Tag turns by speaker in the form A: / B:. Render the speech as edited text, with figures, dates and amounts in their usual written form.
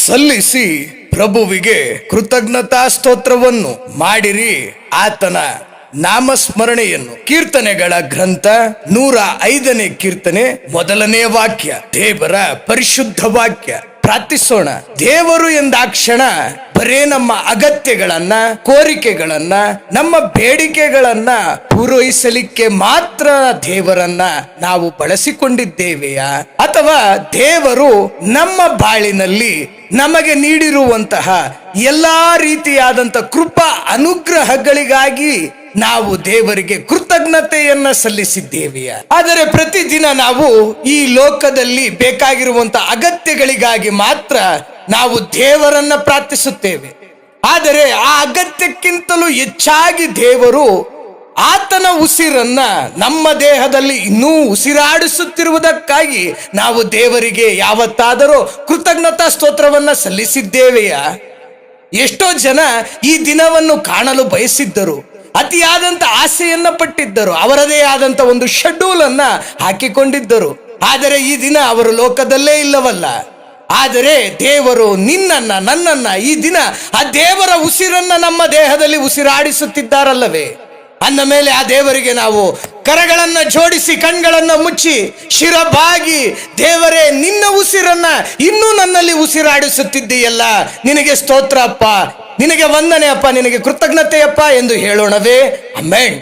A: ಸಲ್ಲಿಸಿ ಪ್ರಭುವಿಗೆ ಕೃತಜ್ಞತಾ ಸ್ತೋತ್ರವನ್ನು ಮಾಡಿರಿ. ಆತನ ನಾಮಸ್ಮರಣೆಯನ್ನು. ಕೀರ್ತನೆಗಳ ಗ್ರಂಥ 105ನೇ ಕೀರ್ತನೆ 1ನೇ ವಾಕ್ಯ. ದೇವರ ಪರಿಶುದ್ಧ ವಾಕ್ಯ. ಪ್ರಾರ್ಥಿಸೋಣ. ದೇವರು ಎಂದಾಕ್ಷಣ ಬರೇ ನಮ್ಮ ಅಗತ್ಯಗಳನ್ನ, ಕೋರಿಕೆಗಳನ್ನ, ನಮ್ಮ ಬೇಡಿಕೆಗಳನ್ನ ಪೂರೈಸಲಿಕ್ಕೆ ಮಾತ್ರ ದೇವರನ್ನ ನಾವು ಬಳಸಿಕೊಂಡಿದ್ದೇವೆಯಾ, ಅಥವಾ ದೇವರು ನಮ್ಮ ಬಾಳಿನಲ್ಲಿ ನಮಗೆ ನೀಡಿರುವಂತಹ ಎಲ್ಲಾ ರೀತಿಯಾದಂತ ಕೃಪಾ ಅನುಗ್ರಹಗಳಿಗಾಗಿ ನಾವು ದೇವರಿಗೆ ಕೃತಜ್ಞತೆಯನ್ನ ಸಲ್ಲಿಸಿದ್ದೇವೆಯಾ? ಆದರೆ ಪ್ರತಿದಿನ ನಾವು ಈ ಲೋಕದಲ್ಲಿ ಬೇಕಾಗಿರುವಂತ ಅಗತ್ಯಗಳಿಗಾಗಿ ಮಾತ್ರ ನಾವು ದೇವರನ್ನ ಪ್ರಾರ್ಥಿಸುತ್ತೇವೆ. ಆದರೆ ಆ ಅಗತ್ಯಕ್ಕಿಂತಲೂ ಹೆಚ್ಚಾಗಿ ದೇವರು ಆತನ ಉಸಿರನ್ನ ನಮ್ಮ ದೇಹದಲ್ಲಿ ಇನ್ನೂ ಉಸಿರಾಡಿಸುತ್ತಿರುವುದಕ್ಕಾಗಿ ನಾವು ದೇವರಿಗೆ ಯಾವತ್ತಾದರೂ ಕೃತಜ್ಞತಾ ಸ್ತೋತ್ರವನ್ನ ಸಲ್ಲಿಸಿದ್ದೇವೆಯಾ? ಎಷ್ಟೋ ಜನ ಈ ದಿನವನ್ನು ಕಾಣಲು ಬಯಸಿದ್ದರು, ಅತಿಯಾದಂತ ಆಸೆಯನ್ನ ಪಟ್ಟಿದ್ದರು, ಅವರದೇ ಆದಂತ ಒಂದು ಶೆಡ್ಯೂಲ್ ಅನ್ನ ಹಾಕಿಕೊಂಡಿದ್ದರು. ಆದರೆ ಈ ದಿನ ಅವರು ಲೋಕದಲ್ಲೇ ಇಲ್ಲವಲ್ಲ. ಆದರೆ ದೇವರು ನಿನ್ನನ್ನ, ನನ್ನನ್ನ ಈ ದಿನ ಆ ದೇವರ ಉಸಿರನ್ನ ನಮ್ಮ ದೇಹದಲ್ಲಿ ಉಸಿರಾಡಿಸುತ್ತಿದ್ದಾರಲ್ಲವೇ? ಅಂದ ಮೇಲೆ ಆ ದೇವರಿಗೆ ನಾವು ಕರಗಳನ್ನ ಜೋಡಿಸಿ, ಕಣ್ಗಳನ್ನ ಮುಚ್ಚಿ, ಶಿರಬಾಗಿ, ದೇವರೇ ನಿನ್ನ ಉಸಿರನ್ನ ಇನ್ನೂ ನನ್ನಲ್ಲಿ ಉಸಿರಾಡಿಸುತ್ತಿದ್ದೀಯಲ್ಲ, ನಿನಗೆ ಸ್ತೋತ್ರ ಅಪ್ಪ, ನಿನಗೆ ವಂದನೆ ಅಪ್ಪ, ನಿನಗೆ ಕೃತಜ್ಞತೆ ಅಪ್ಪ ಎಂದು ಹೇಳೋಣವೇ? ಆಮೆನ್.